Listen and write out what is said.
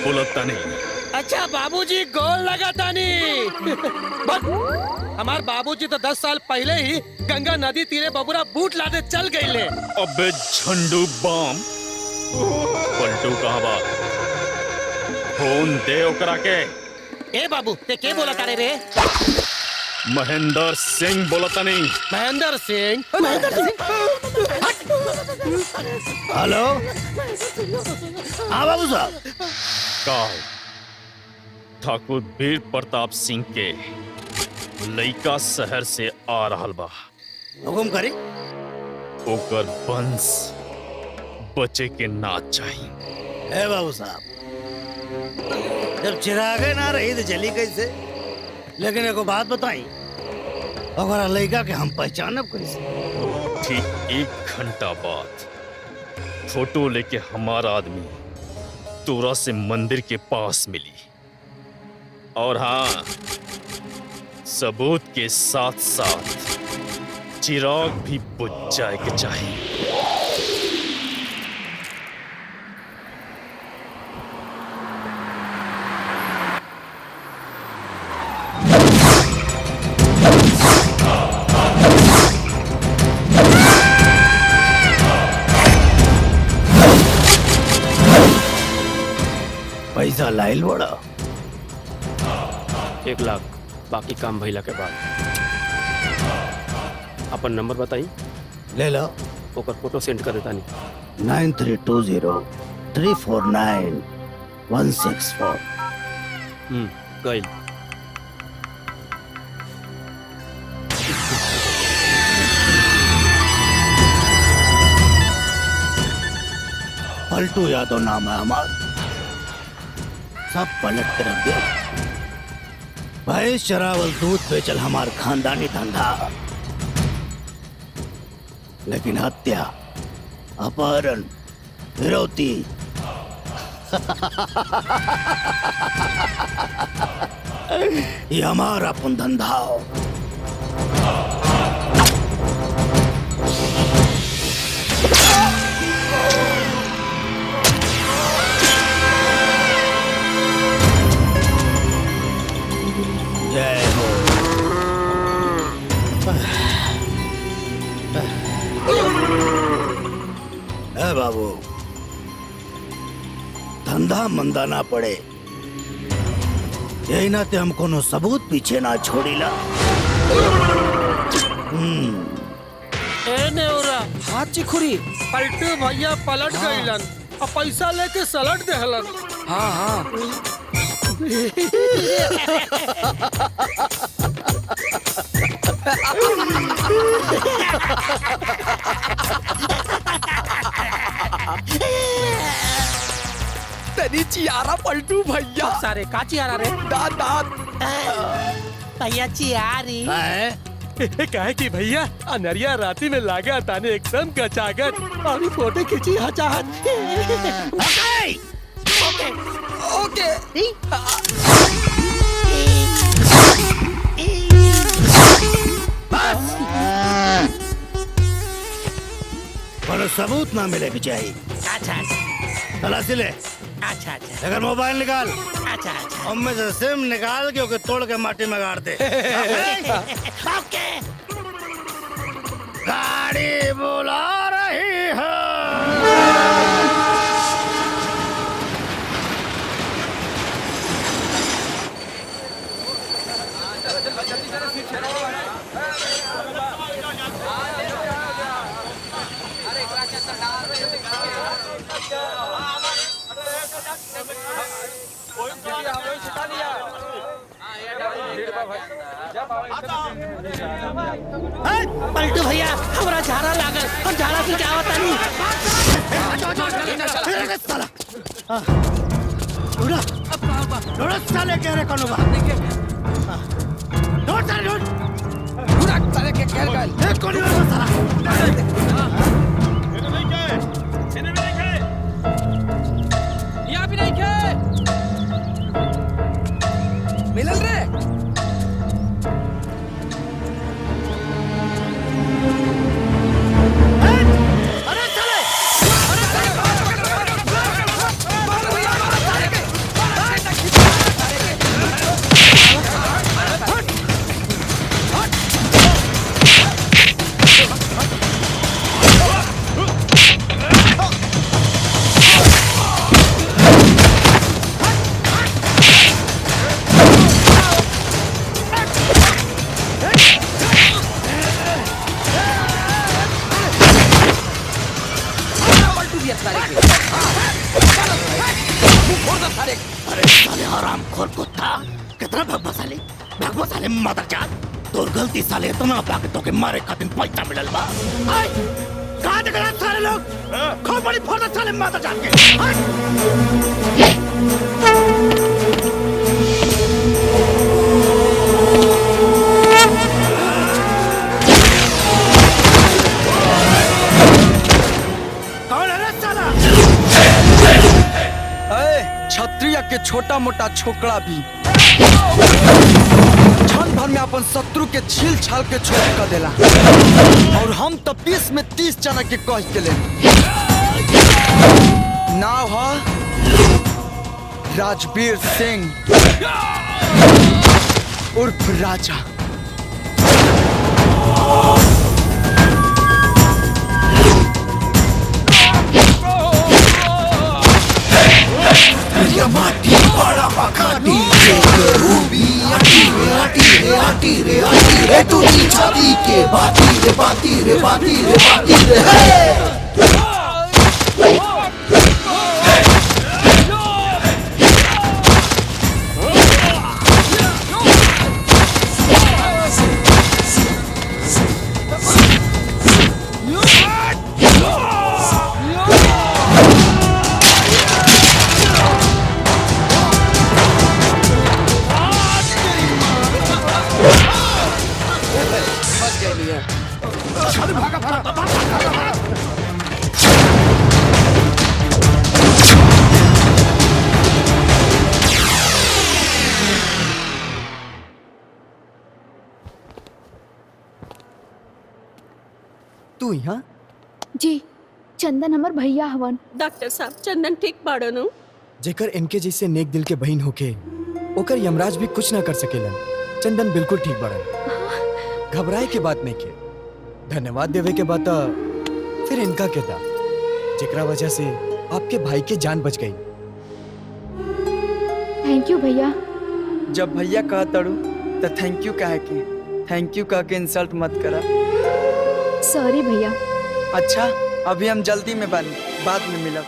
बोलता नहीं। अच्छा बाबूजी गोल लगाता नहीं। हमार बाबूजी तो 10 साल पहले ही गंगा नदी तीरे बबुरा बूट लादे चल गए ले। अबे झंडू बम, पलटू कहाँ बा? फोन दे ओकरा के। ए बाबू ते के बोला तारे रे? महेंद्र सिंह बोलता नहीं। महेंद्र सिंह? हेलो हाँ बाबू साहब। काल ठाकुर वीर प्रताप सिंह के लइका शहर से आ रहल बा। हुकुम करी। ओकर वंश बचे के ना चाहिए। ए बाबू साहब, जब चिरागे ना रही तो जली कैसे? लेकिन एको बात बताई, अगर लड़का के हम पहचानब कैसे? ठीक 1 घंटा बाद फोटो लेके हमारा आदमी तोरा से मंदिर के पास मिली। और हाँ, सबूत के साथ साथ चिराग भी बुझ जाए के चाहिए। पैसा लाइल बड़ा 1 लाख, बाकी काम भइला के बाद। अपन नंबर बताई, ले लो। ओकर फोटो सेंड कर देता नहीं। 9320-349-164। गइल। पलटू यादव नाम है हमारा। सब पलट कर रख दे। भैंस चरावल दूध बेचल हमार खानदानी धंधा, लेकिन हत्या, अपहरण, फिरौती ये हमारा अपन धंधा हो। जय हो। बाबू, धंधा मंदा ना पड़े, यही नाते हम कोनो सबूत पीछे ना छोड़ीला। ए नेवरा हाथ चिखुरी, पलटू भैया पलट गइलन और पैसा लेके सलट देहलन। हाँ हाँ तनी चियारा पलटू भैया। सारे का चियारा रे? दांत दांत भैया चियारी काहे की भैया अनरिया राती में लागा ताने एकदम कचागत और फोटो खींची हचाहत। ओके ओके। कोनो सबूत ना मिले के चाहिए। अच्छा तलाशी ले। अच्छा अच्छा अगर मोबाइल निकाल, अच्छा अच्छा उनमें से सिम निकाल के ओके तोड़ के माटी में गाड़ दे। ओके। गाड़ी बुला रही है। पलटू भैया हमारा झाड़ा लागल, हम झाड़ा से क्या होता नहीं। साले कह रहे कौन बा? नोट साले नोट। साले के खेल गए। एक कोनी में साला। यहाँ भी नहीं खे। मिलल रे। अरे साले! दिया सारे के मुंह फोड़ दो सारे अरे साले हराम खोर कुत्ता कितना भगवा साले मदरजात तोर गलती साले इतना पाके तो के मारे खातिर पैसा मिलल बा आय कहां देख रहे सारे लोग खूब बड़ी फोड़ दे साले मदरजात के कौन है रे साला क्षत्रिय के छोटा मोटा छोकरा भी क्षण भर में अपन शत्रु के छील छाल के छोड़ कर देला और हम तो 20 में 30 जना के कह के ले नाव है राजवीर सिंह उर्फ राजा। माटी बड़ा पकाटी रूबी आटी रे तू छाती के बाती रे तू यहाँ जी चंदन हमर भैया हवन। डॉक्टर साहब चंदन ठीक बाड़नु। जेकर इनके जैसे नेक दिल के बहन होके ओकर यमराज भी कुछ ना कर सकेलन। चंदन बिल्कुल ठीक बड़ा घबराए के बात नहीं के धन्यवाद देवे के बात फिर इनका के था जेकरा वजह से आपके भाई के जान बच गई। थैंक यू भैया। जब भैया कहा तड़ू तो थैंक यू कहे के थैंक यू कह के इंसल्ट मत करा। सॉरी भैया। अच्छा अभी हम जल्दी में बन बाद में मिलब।